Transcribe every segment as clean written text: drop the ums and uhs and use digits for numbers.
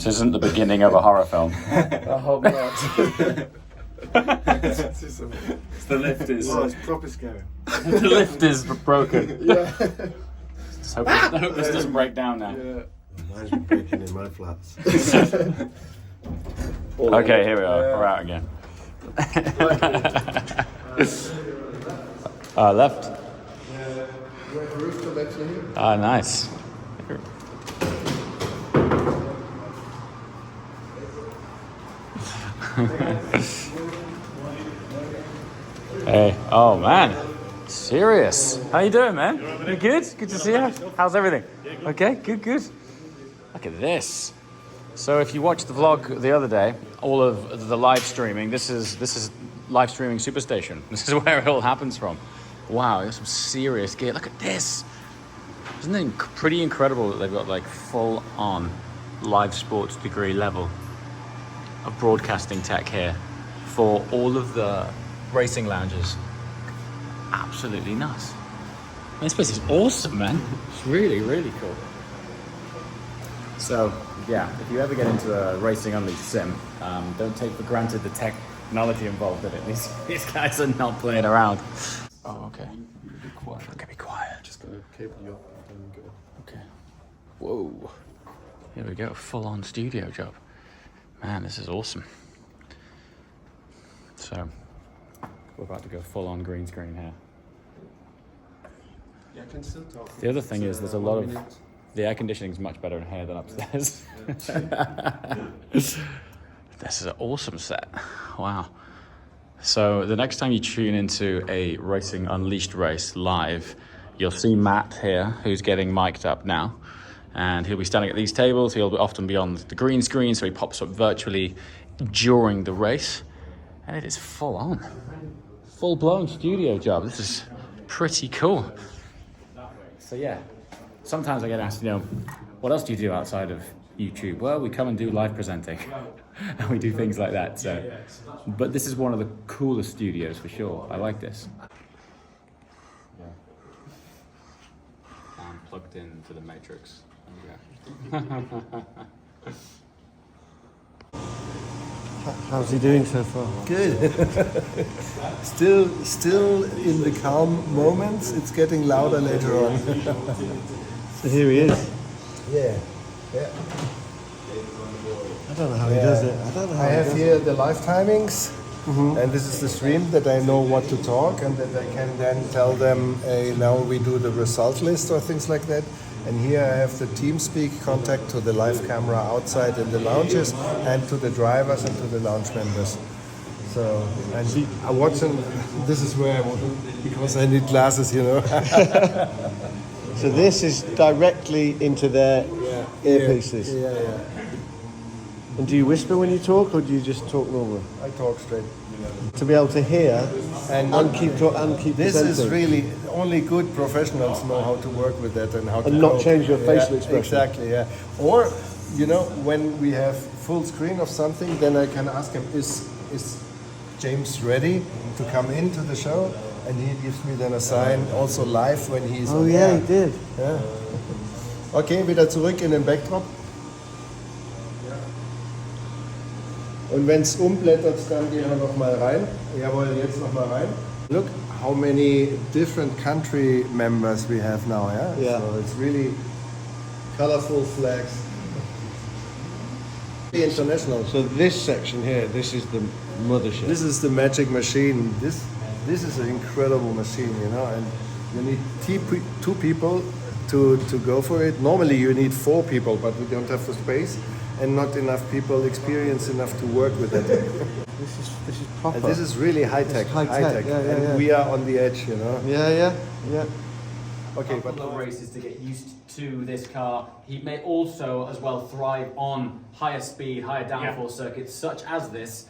This isn't the beginning of a horror film. I hope not. The lift is. Oh, it's proper scary. The lift is broken. Yeah. Just hope this doesn't break down now. Yeah. Mine's been breaking in my flats. Okay, here we are. We're out again. Left. Rooftop actually here. Ah, nice. Hey, oh man, serious. How you doing, man? You good? Good to see you. How's everything? Okay, good, good. Look at this. So if you watched the vlog the other day, all of the live streaming, this is live streaming Superstation. This is where it all happens from. Wow, there's some serious gear. Look at this. Isn't it pretty incredible that they've got like full on live sports degree level of broadcasting tech here for all of the racing lounges? Absolutely nuts. Man, this place is awesome, man. It's really, really cool. So, yeah, if you ever get into a Racing Unleashed sim, don't take for granted the technology involved in it. These guys are not playing around. Oh, okay. Be quiet. Okay, be quiet. Just gonna cable you up and go. Okay. Whoa. Here we go. Full-on studio job. Man, this is awesome. So, we're about to go full-on green screen here. Yeah, I can still talk. The other thing is there's a lot of... The air conditioning is much better in here than upstairs. This is an awesome set. Wow. So the next time you tune into a Racing Unleashed race live, you'll see Matt here, who's getting mic'd up now. And he'll be standing at these tables. He'll often be on the green screen, so he pops up virtually during the race. And it is full on. Full-blown studio job. This is pretty cool. So yeah. Sometimes I get asked, what else do you do outside of YouTube? Well, we come and do live presenting and we do things like that. So, but this is one of the coolest studios for sure. I like this. Yeah. I'm plugged into the Matrix. How's he doing so far? Good. still in the calm moments. It's getting louder later on. So here he is. Yeah. I don't know how he does it. I have here the live timings, and this is the stream that I know what to talk, and that I can then tell them, now we do the result list or things like that. And here I have the TeamSpeak contact to the live camera outside in the lounges and to the drivers and to the lounge members. So, and I watch them, this is where I want, because I need glasses, So this is directly into their earpieces. Yeah. And do you whisper when you talk, or do you just talk normal? I talk straight. To be able to hear and keep This presenting. is really only good professionals know how to work with that and how to not cope. change your facial expression. Exactly, yeah. Or when we have full screen of something, then I can ask him, is James ready to come into the show? And he gives me then a sign, also live when he's on air. He did. Ja. Okay, wieder zurück in den Backdrop. Und wenn es umblättert, dann gehen wir nochmal rein. Jawohl, jetzt nochmal rein. Look how many different country members we have now, yeah? Yeah. So it's really colorful flags. International. So this section here, this is the mothership. This is the magic machine. This is an incredible machine, and you need two people to go for it. Normally you need 4 people, but we don't have the space and not enough people experienced enough to work with it. This is proper. And this is really high tech. Yeah, and we are on the edge, Yeah. Okay, but low races to get used to this car. He may also as well thrive on higher speed, higher downforce circuits such as this.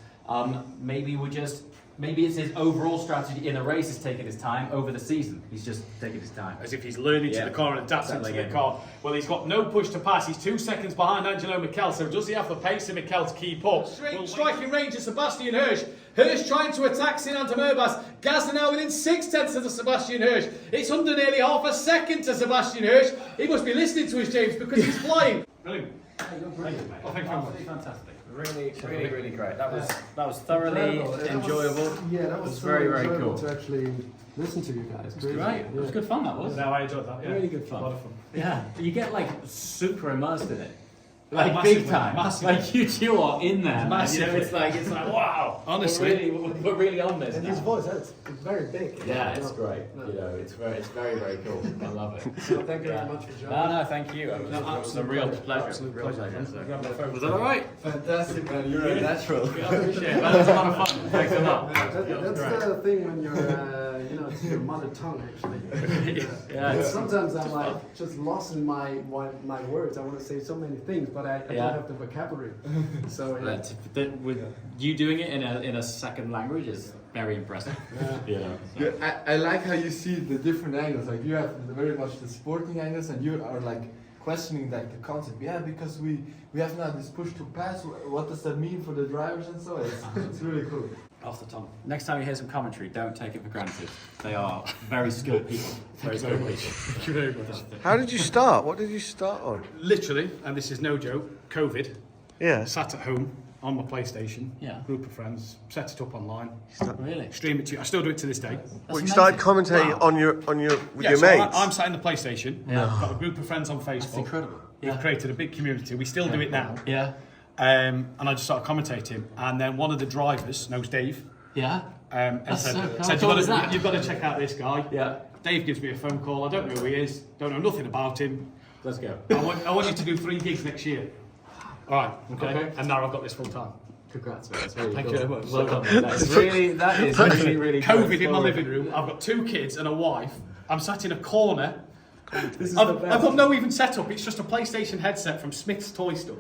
Maybe it's his overall strategy in a race is taking his time. Over the season, he's just taking his time. As if he's learning to the car and adapting to the car. Well, he's got no push to pass. He's 2 seconds behind Angelo Mikel, so does he have the pace of Mikel to keep up? Striking range of Sebastian Hirsch. Hirsch trying to attack Sinan Tamurbas. Gazda now within 0.6 of the Sebastian Hirsch. It's under nearly half a second to Sebastian Hirsch. He must be listening to us, James, because he's flying. Brilliant. Oh, thank you very much. Fantastic. Really great. That was thoroughly enjoyable. Yeah, that It was very enjoyable cool. to actually listen to you guys. It was great. It was good fun. That was. No, I enjoyed that. Yeah. Really good fun. A lot of fun. Yeah, you get like super immersed in it. Like massively, big time. massively. Like you are in there. Man. You know, Massively. it's like wow. Honestly. we're really on this. And now. his voice, it's very big. Yeah, it's great. You know, it's very cool. I love it. So thank you very much for joining. No, thank you. It was a real pleasure. Absolute Real pleasure. pleasure. Was that all right? Fantastic, man. You're a natural. I appreciate it. That was a lot of fun. Thanks a lot. That's the thing when you're, it's your mother tongue actually. Yeah, it's- Sometimes I'm like just lost in my words. I want to say so many things, but I don't have the vocabulary. So With you doing it in a second language is very impressive. I like how you see the different angles. Like you have very much the sporting angles, and you are like questioning like the concept. Yeah, because we have now this push to pass. What does that mean for the drivers and so? It's really cool. Off the tongue. Next time you hear some commentary, don't take it for granted. They are very skilled people. Very skilled people. Thank you very much. How did you start? What did you start on? Literally, and this is no joke, COVID, Yeah. sat at home on my PlayStation, Yeah. group of friends, set it up online, Really? stream it to you. I still do it to this day. Well, you started commentating Wow. on your with Yeah, your so mates. I'm sat in the PlayStation, Yeah. I've got a group of friends on Facebook. That's incredible. We've Yeah. created a big community. We still do it now. Yeah. And I just started commentating. And then one of the drivers knows Dave. Yeah. And That's said, so cool. said How cool is that? you've got to check out this guy. Yeah. Dave gives me a phone call. I don't know who he is. Don't know nothing about him. Let's go. I want you to do 3 gigs next year. All right. Okay. And now I've got this full time. Congrats, man. That's really Thank cool. you very much. Well done, man. That is really cool. COVID in my living room. I've got 2 kids and a wife. I'm sat in a corner. I've got no even setup. It's just a PlayStation headset from Smith's Toy Store.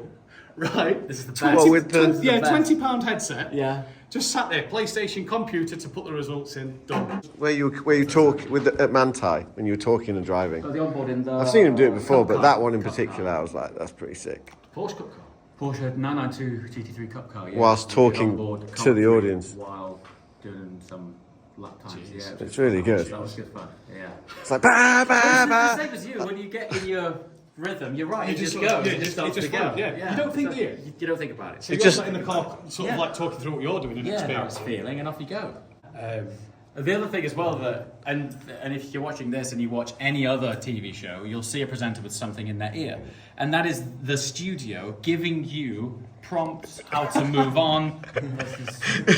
Right. This is the best. Well, with the- Yeah, best. £20 headset. Yeah. Just sat there, PlayStation computer to put the results in. Done. where you talk with at Monte when you were talking and driving. The onboard in the. I've seen him do it before, but that one in particular, I was like, that's pretty sick. Porsche Cup car. Porsche 992 GT3 Cup car. Yeah. Whilst With the talking onboard to the commentary audience. while doing some lap times. Yeah. it was It's really good. That was good fun. Yeah. It's like ba ba It's the ba. same as you. When you get in your rhythm, you're right. You just sort go. of- yeah, It just starts it to just go. flows, yeah. You don't think, do you? You don't think about it. So you're just- sat in the car, sort of Yeah. like talking through what you're doing and Yeah, now experience. it's feeling, and off you go. Um, The other thing as well that, and if you're watching this and you watch any other TV show, you'll see a presenter with something in their ear, and that is the studio giving you prompts how to move on.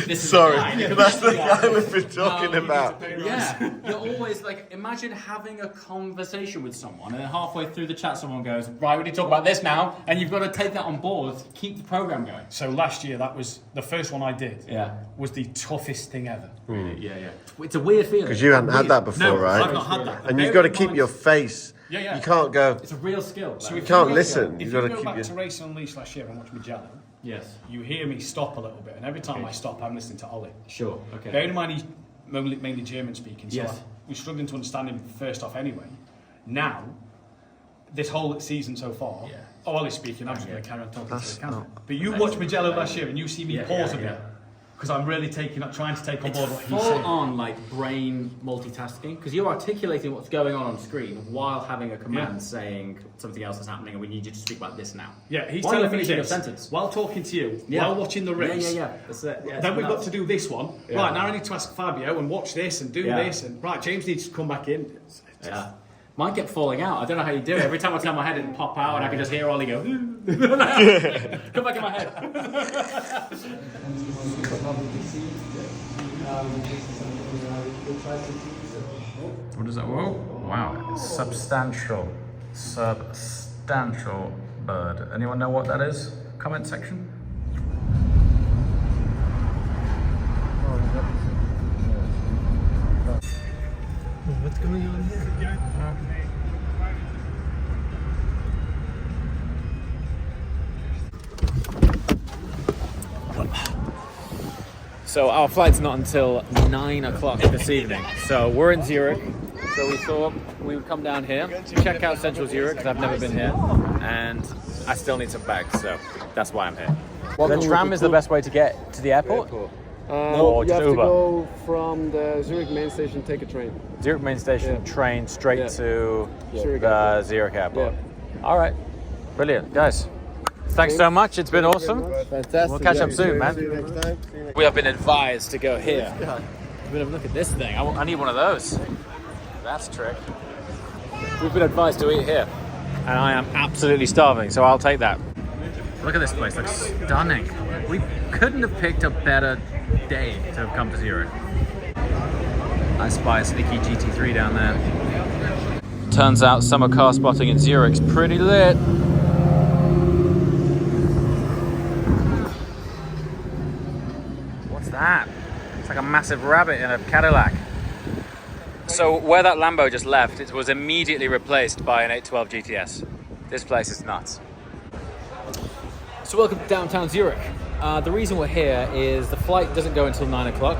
This is Sorry, the guy. that's the guy we've been talking you need to about. pay rise. Yeah, you're always like, imagine having a conversation with someone, and then halfway through the chat, someone goes, "Right, we need to talk about this now," and you've got to take that on board, keep the program going. So last year, that was the first one I did. Yeah, Was the toughest thing ever. yeah. It's a weird feeling. Because you hadn't had that before, No, right? I've not had that. And you've Bear got to in keep mind- your face. Yeah, yeah. You can't go. It's a real skill. So like. if can't you go- listen, If you've you got to go keep back your- to Racing Unleashed last year and watch Magellan, Yes, you hear me stop a little bit, and every time I stop, I'm listening to Ollie. sure. Okay. Bearing in mind he's mainly German speaking, so Yes. we're struggling to understand him first off anyway. Now, this whole season so far, Yeah. Ollie's speaking, I'm just Yeah. going to carry on talking That's to the camera. not- But you watch Magellan last year and you see me Yeah, pause yeah, a bit, yeah. because I'm really trying to take on It's board what he's full saying. on like brain multitasking because you're articulating what's going on screen while having a command Yeah. saying something else is happening and we need you to speak about this now. Yeah, he's While you're telling me finishing this, a sentence. while talking to you, Yeah. while watching the race. Yeah. That's it. Yeah, Then we've got nuts. to do this one. Yeah. Right, now I need to ask Fabio and watch this and do Yeah. this. And right, James needs to come back in. Yeah. Mine kept falling out. I don't know how you do it. Every time I turn my head, it'd pop out and I could just hear Ollie go, come back in my head. What is that? Whoa. Wow. Substantial bird. Anyone know what that is? Comment section. What's going on here? So our flight's not until 9 o'clock this evening. So we're in Zurich. So we thought we would come down here, check out Central Zurich, because I've never been here, and I still need some bags, so that's why I'm here. The tram is the best way to get to the airport? Or you just have to Uber? go from the Zurich main station, take a train. Zurich main station, Yeah. train straight Yeah. to Zurich the airport. Zurich airport. All right, brilliant, guys. Thanks so much. It's been awesome. Fantastic. We'll catch up soon, man. See you next time. We have been advised to go here. Look at this thing. I need one of those. That's a trick. We've been advised to eat here, and I am absolutely starving, so I'll take that. Look at this place. Looks stunning. We couldn't have picked a better day to have come to Zurich. I spy a sneaky GT3 down there. Turns out summer car spotting in Zurich's pretty lit. What's that? It's like a massive rabbit in a Cadillac. So where that Lambo just left, it was immediately replaced by an 812 GTS. This place is nuts. So welcome to downtown Zurich. The reason we're here is the flight doesn't go until 9 o'clock,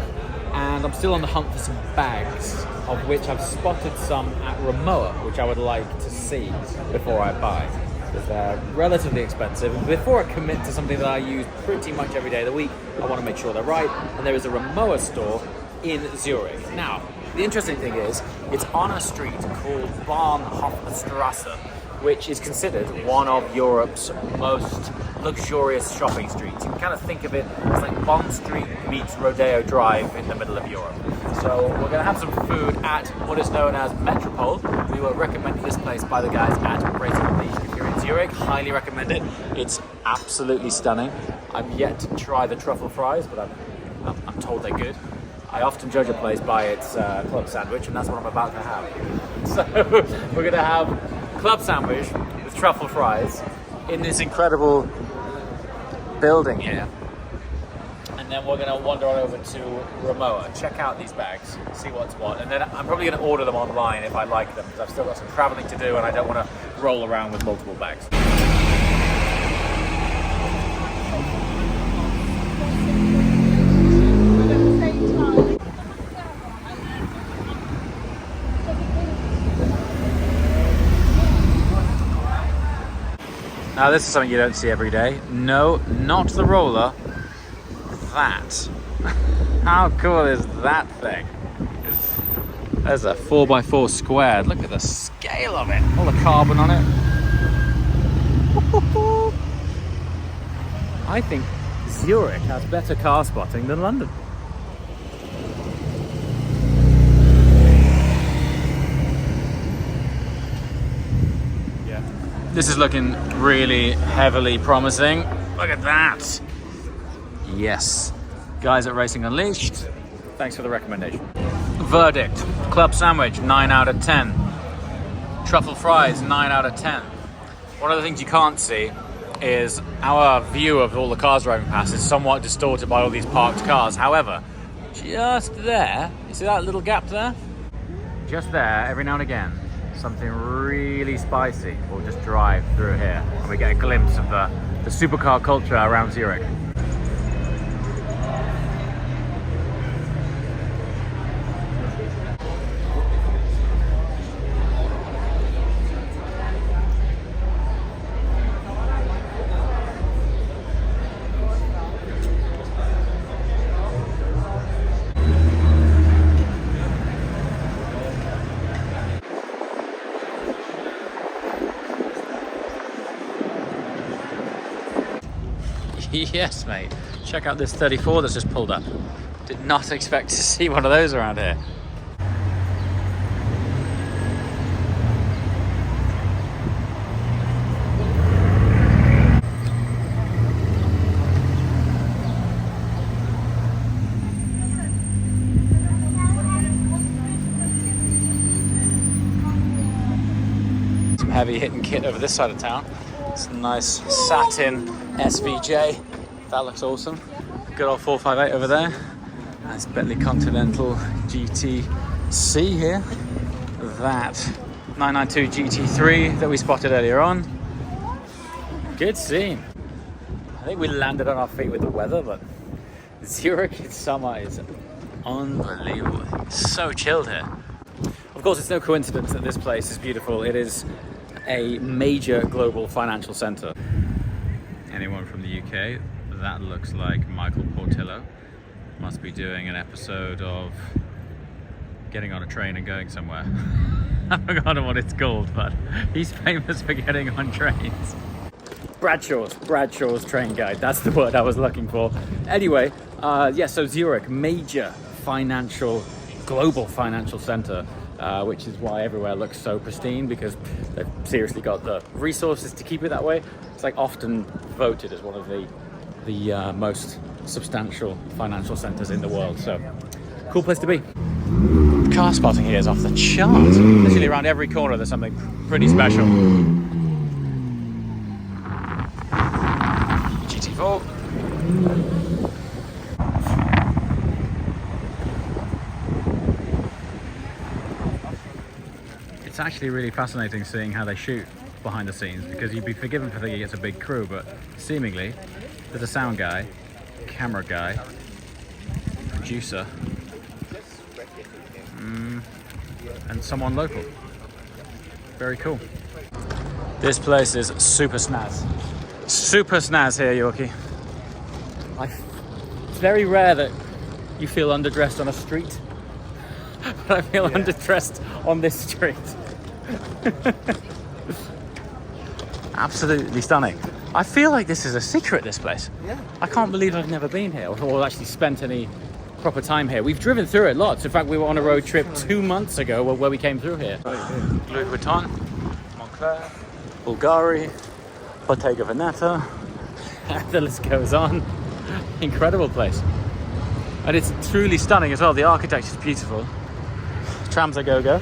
and I'm still on the hunt for some bags, of which I've spotted some at Rimowa, which I would like to see before I buy, because they're relatively expensive. And before I commit to something that I use pretty much every day of the week, I want to make sure they're right. And there is a Rimowa store in Zurich. Now, the interesting thing is, it's on a street called Bahnhofstrasse, which is considered one of Europe's most luxurious shopping streets. You can kind of think of it as like Bond Street meets Rodeo Drive in the middle of Europe. So we're going to have some food at what is known as Metropole. We were recommended this place by the guys at Racing League. If you're in Zurich, highly recommend it. It's absolutely stunning. I've yet to try the truffle fries, but I'm told they're good. I often judge a place by its club sandwich, and that's what I'm about to have. So we're going to have club sandwich with truffle fries in this incredible building here. And then we're going to wander on over to Rimowa, check out these bags, see what's what. And then I'm probably going to order them online if I like them, because I've still got some traveling to do and I don't want to roll around with multiple bags. Now this is something you don't see every day. No, not the roller. That. How cool is that thing? There's a 4x4 squared. Look at the scale of it. All the carbon on it. I think Zurich has better car spotting than London. This is looking really heavily promising. Look at that. Yes. Guys at Racing Unleashed, thanks for the recommendation. Verdict. Club sandwich, 9 out of 10. Truffle fries, 9 out of 10. One of the things you can't see is our view of all the cars driving past is somewhat distorted by all these parked cars. However, just there, you see that little gap there? Just there, every now and again, something really spicy will just drive through here, and we get a glimpse of the supercar culture around Zurich. Yes, mate. Check out this 34 that's just pulled up. Did not expect to see one of those around here. Some heavy hitting kit over this side of town. It's a nice satin SVJ. That looks awesome. Good old 458 over there. Nice Bentley Continental GTC here. That 992 GT3 that we spotted earlier on. Good scene. I think we landed on our feet with the weather, but Zurich in summer is unbelievable. It's so chilled here. Of course, it's no coincidence that this place is beautiful. It is a major global financial center. Anyone from the UK? That looks like Michael Portillo. Must be doing an episode of getting on a train and going somewhere. I've forgotten what it's called, but he's famous for getting on trains. Bradshaw's train guide. That's the word I was looking for. Anyway, yeah, so Zurich, major global financial center, which is why everywhere looks so pristine, because they've seriously got the resources to keep it that way. It's like often voted as one of the most substantial financial centers in the world. So cool place to be. Car spotting here is off the charts. Literally around every corner there's something pretty special. GT4. It's actually really fascinating seeing how they shoot behind the scenes, because you'd be forgiven for thinking it's a big crew, but seemingly there's a sound guy, camera guy, producer, and someone local. Very cool. This place is super snaz. Super snaz here, Yorkie. It's very rare that you feel underdressed on a street, but I feel underdressed on this street. Absolutely stunning. I feel like this is a secret, this place. Yeah. I can't believe I've never been here or actually spent any proper time here. We've driven through it lots. In fact, we were on a road trip 2 months ago where we came through here. Louis Vuitton, Montclair, Bulgari, Bottega Veneta. The list goes on. Incredible place. And it's truly stunning as well. The architecture is beautiful. Trams are go-go.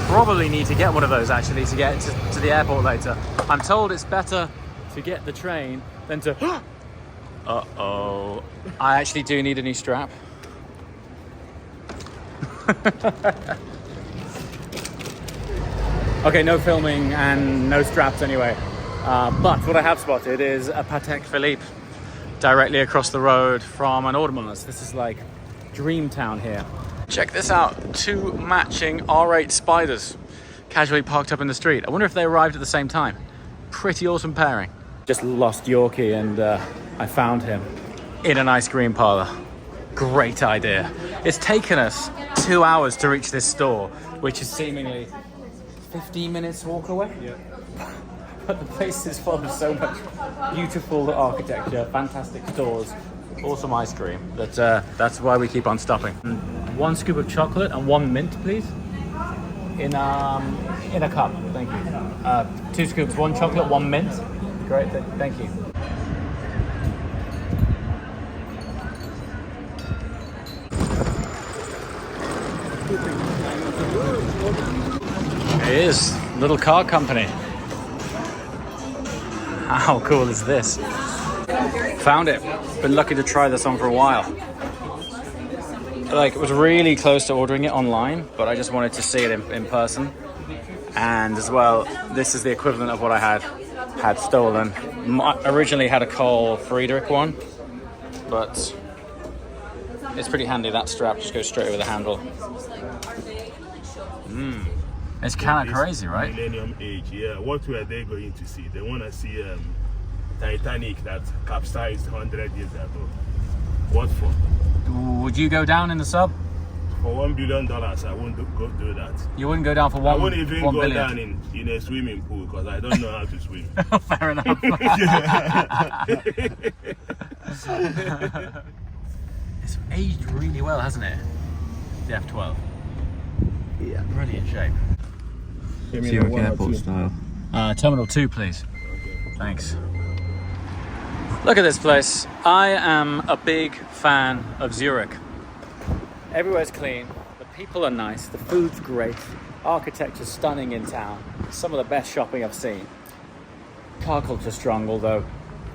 Probably need to get one of those actually to get to the airport later. I'm told it's better to get the train than to... Uh-oh. I actually do need a new strap. Okay, no filming and no straps anyway. But what I have spotted is a Patek Philippe directly across the road from an Audemars. This is like dream town here. Check this out, 2 matching R8 Spiders casually parked up in the street. I wonder if they arrived at the same time. Pretty awesome pairing. Just lost Yorkie and I found him in an ice cream parlor. Great idea. It's taken us 2 hours to reach this store, which is seemingly 15 minutes walk away. Yeah. But the place is full of so much beautiful architecture, fantastic stores, awesome ice cream. That's why we keep on stopping. 1 scoop of chocolate and 1 mint, please. In a cup, thank you. 2 scoops, 1 chocolate, 1 mint. Great, thank you. It is little car company. How cool is this? Found it. Been lucky to try this on for a while. Like, it was really close to ordering it online, but I just wanted to see it in person. And as well, this is the equivalent of what I had stolen. I originally had a Carl Friedrich one, but it's pretty handy. That strap just goes straight over the handle. It's kind of crazy, right? Millennium age, yeah. What were they going to see? They want to see Titanic that capsized 100 years ago. What for? Would you go down in the sub? For $1 billion, I wouldn't go do that. You wouldn't go down for one? I wouldn't even go billion. Down in a swimming pool because I don't know how to swim. Fair enough. It's aged really well, hasn't it? The F12. Yeah. Really in shape. Zurich Airport style. Terminal 2, please. Okay. Thanks. Look at this place. I am a big fan of Zurich. Everywhere's clean, the people are nice, the food's great, architecture's stunning in town, some of the best shopping I've seen. Car culture strong, although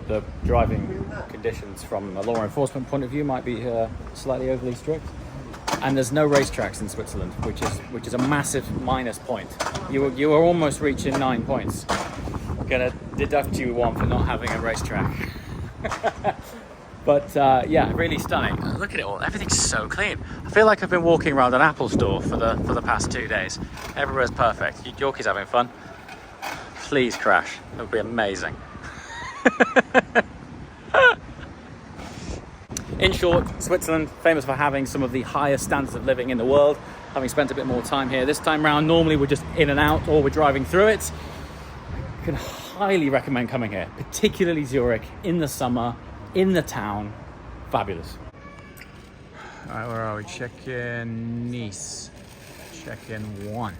the driving conditions from a law enforcement point of view might be slightly overly strict. And there's no racetracks in Switzerland, which is a massive minus point. You are almost reaching 9 points. I'm gonna deduct you 1 for not having a racetrack. But yeah, really stunning. Look at it all. Everything's so clean. I feel like I've been walking around an Apple store for the past 2 days. Everywhere's perfect. Yorkie's having fun. Please crash. It would be amazing. In short, Switzerland, famous for having some of the highest standards of living in the world. Having spent a bit more time here this time round, normally we're just in and out or we're driving through it. can highly recommend coming here, particularly Zurich in the summer, in the town. Fabulous. All right, where are we? Check-in Nice. Check-in 1.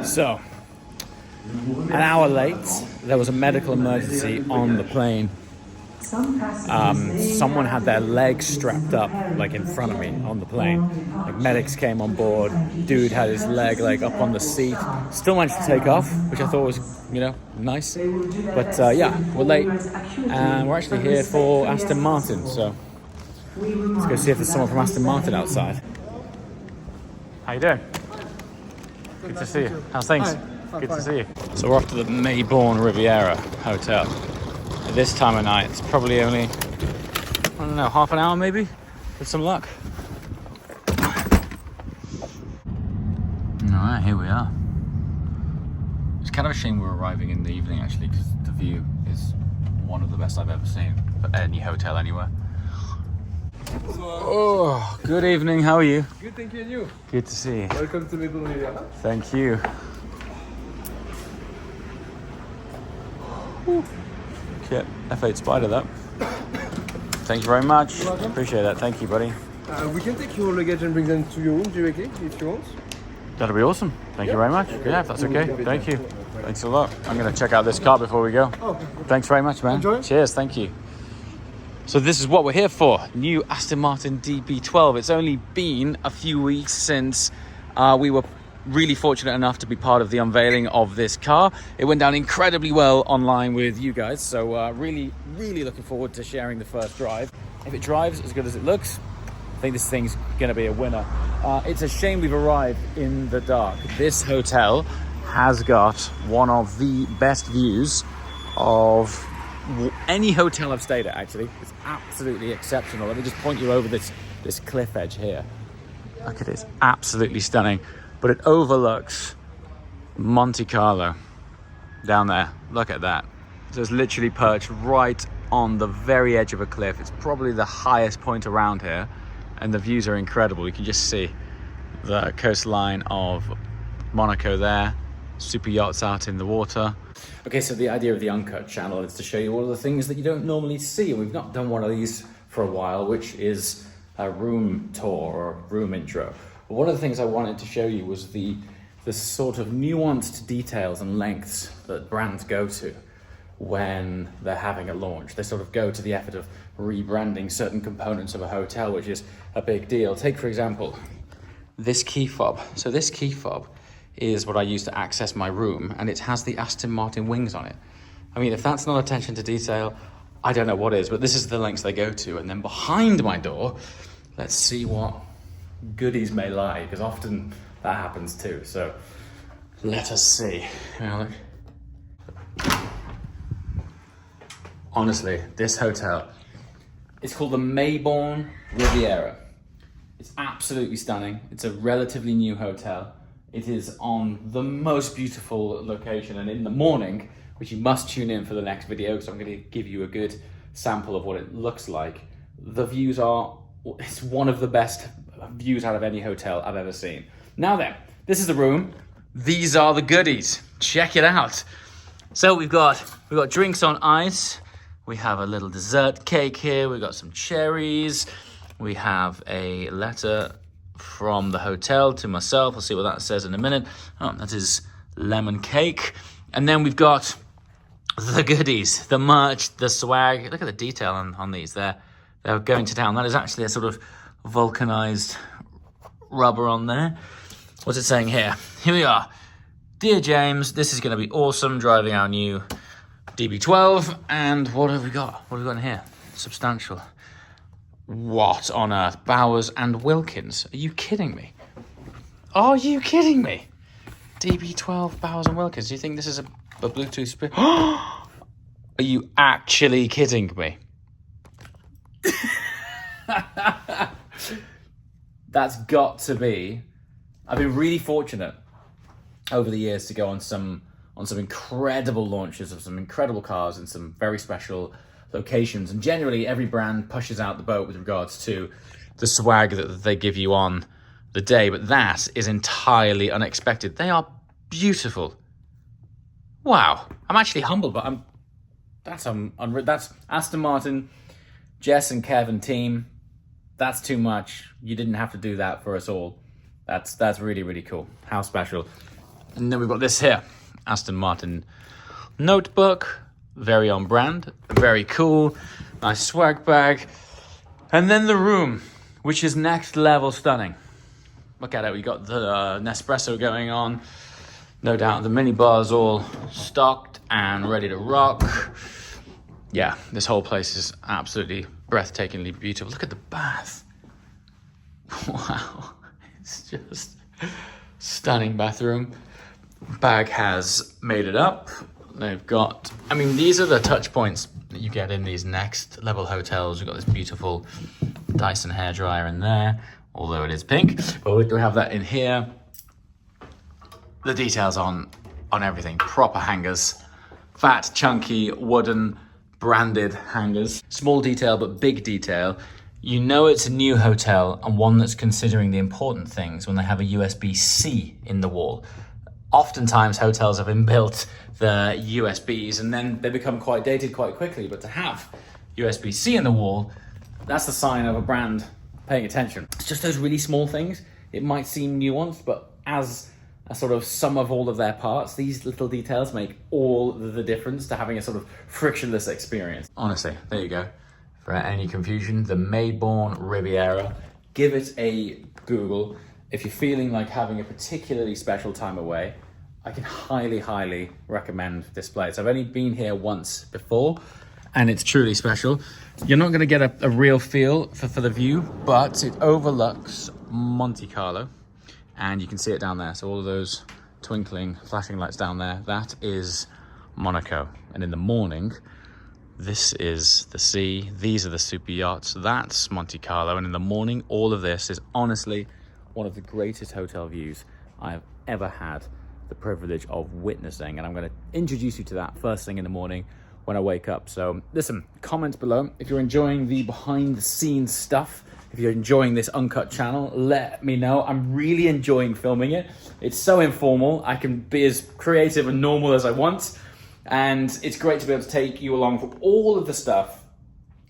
So, an hour late, there was a medical emergency on the plane. Someone had their leg strapped up, like in front of me on the plane. Like medics came on board. Dude had his leg like up on the seat. Still managed to take off, which I thought was, you know, nice. But yeah, we're late, and we're actually here for Aston Martin. So let's go see if there's someone from Aston Martin outside. How you doing? Good to see you. How's things? Good to see you. So we're off to the Mayborn Riviera Hotel. At this time of night, it's probably only, I don't know, half an hour maybe, with some luck. All right, here we are. It's kind of a shame we're arriving in the evening actually, because the view is one of the best I've ever seen for any hotel anywhere. Oh, good evening. How are you? Good, thank you, and you? Good to see you. Welcome to Mayborn Riviera. Thank you. Kit, F8 Spider, that. Thank you very much. Appreciate that. Thank you, buddy. We can take your luggage and bring them to your room directly if you want. That'll be awesome. Thank you very much. Yeah, if that's okay. Thank you. Thanks a lot. I'm going to check out this car before we go. Thanks very much, man. Enjoy. Cheers. Thank you. So this is what we're here for. New Aston Martin DB12. It's only been a few weeks since we were really fortunate enough to be part of the unveiling of this car. It went down incredibly well online with you guys. So really looking forward to sharing the first drive. If it drives as good as it looks, I think this thing's going to be a winner. It's a shame we've arrived in the dark. This hotel has got one of the best views of any hotel I've stayed at, actually. It's absolutely exceptional. Let me just point you over this cliff edge here. Look at it, it's absolutely stunning. But it overlooks Monte Carlo down there. Look at that. So it's literally perched right on the very edge of a cliff. It's probably the highest point around here, and the views are incredible. You can just see the coastline of Monaco there, super yachts out in the water. Okay, so the idea of the Uncut channel is to show you all of the things that you don't normally see. And we've not done one of these for a while, which is a room tour or room intro. But one of the things I wanted to show you was the sort of nuanced details and lengths that brands go to when they're having a launch. They sort of go to the effort of rebranding certain components of a hotel, which is a big deal. Take, for example, this key fob. So this key fob is what I use to access my room, and it has the Aston Martin wings on it. I mean, if that's not attention to detail, I don't know what is, but this is the lengths they go to. And then behind my door, let's see what goodies may lie, because often that happens too. So let us see. Look. Honestly, this hotel, it's called the Mayborn Riviera. It's absolutely stunning. It's a relatively new hotel. It is on the most beautiful location, and in the morning, which you must tune in for the next video because I'm going to give you a good sample of what it looks like. The views are, it's one of the best views out of any hotel I've ever seen. Now then, this is the room. These are the goodies. Check it out. So we've got drinks on ice. We have a little dessert cake here. We've got some cherries. We have a letter from the hotel to myself. I'll see what that says in a minute. Oh, that is lemon cake. And then we've got the goodies, the merch, the swag. Look at the detail on these. They're going to town. That is actually a sort of vulcanized rubber on there. What's it saying here? Here we are. Dear James, this is going to be awesome driving our new DB12. And what have we got? What have we got in here? Substantial. What on earth? Bowers and Wilkins. Are you kidding me? Are you kidding me? DB12, Bowers and Wilkins. Do you think this is a Bluetooth speaker? Are you actually kidding me? That's got to be... I've been really fortunate over the years to go on some incredible launches of some incredible cars in some very special locations. And generally, every brand pushes out the boat with regards to the swag that they give you on the day. But that is entirely unexpected. They are beautiful. Wow. I'm actually humbled, but that's Aston Martin, Jess and Kevin team. That's too much. You didn't have to do that for us all. That's really, really cool. How special. And then we've got this here, Aston Martin notebook, very on brand, very cool, nice swag bag. And then the room, which is next level stunning. Look at it, we got the Nespresso going on. No doubt the mini bars all stocked and ready to rock. Yeah, this whole place is absolutely breathtakingly beautiful. Look at the bath. Wow, it's just stunning bathroom. Bag has made it up. They've got, I mean, these are the touch points that you get in these next level hotels. We've got this beautiful Dyson hairdryer in there, although it is pink, but we do have that in here. The details on everything, proper hangers, fat, chunky, wooden, branded hangers. Small detail, but big detail. You know it's a new hotel and one that's considering the important things when they have a USB-C in the wall. Oftentimes hotels have inbuilt the USBs and then they become quite dated quite quickly, but to have USB-C in the wall, that's the sign of a brand paying attention. It's just those really small things. It might seem nuanced, but as a sort of sum of all of their parts, these little details make all the difference to having a sort of frictionless experience. Honestly, there you go. For any confusion, the Mayborn Riviera. Give it a Google. If you're feeling like having a particularly special time away, I can highly, highly recommend this place. I've only been here once before, and it's truly special. You're not gonna get a real feel for the view, but it overlooks Monte Carlo, and you can see it down there. So all of those twinkling, flashing lights down there, that is Monaco. And in the morning, this is the sea, these are the super yachts, that's Monte Carlo. And in the morning, all of this is honestly one of the greatest hotel views I have ever had the privilege of witnessing. And I'm gonna introduce you to that first thing in the morning when I wake up. So listen, comment below if you're enjoying the behind the scenes stuff. If you're enjoying this uncut channel, let me know. I'm really enjoying filming it. It's so informal. I can be as creative and normal as I want. And it's great to be able to take you along for all of the stuff.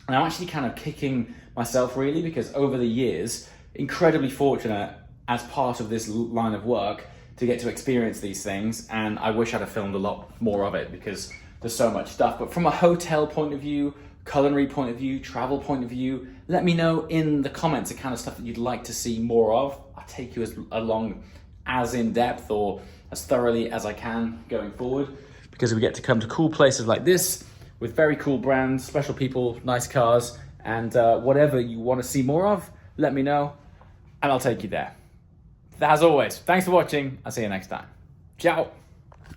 And I'm actually kind of kicking myself really, because over the years, incredibly fortunate as part of this line of work to get to experience these things. And I wish I'd have filmed a lot more of it because there's so much stuff. But from a hotel point of view, culinary point of view, travel point of view, let me know in the comments the kind of stuff that you'd like to see more of. I'll take you along as in depth or as thoroughly as I can going forward, because we get to come to cool places like this with very cool brands, special people, nice cars, and whatever you want to see more of, let me know and I'll take you there. As always, thanks for watching. I'll see you next time. Ciao.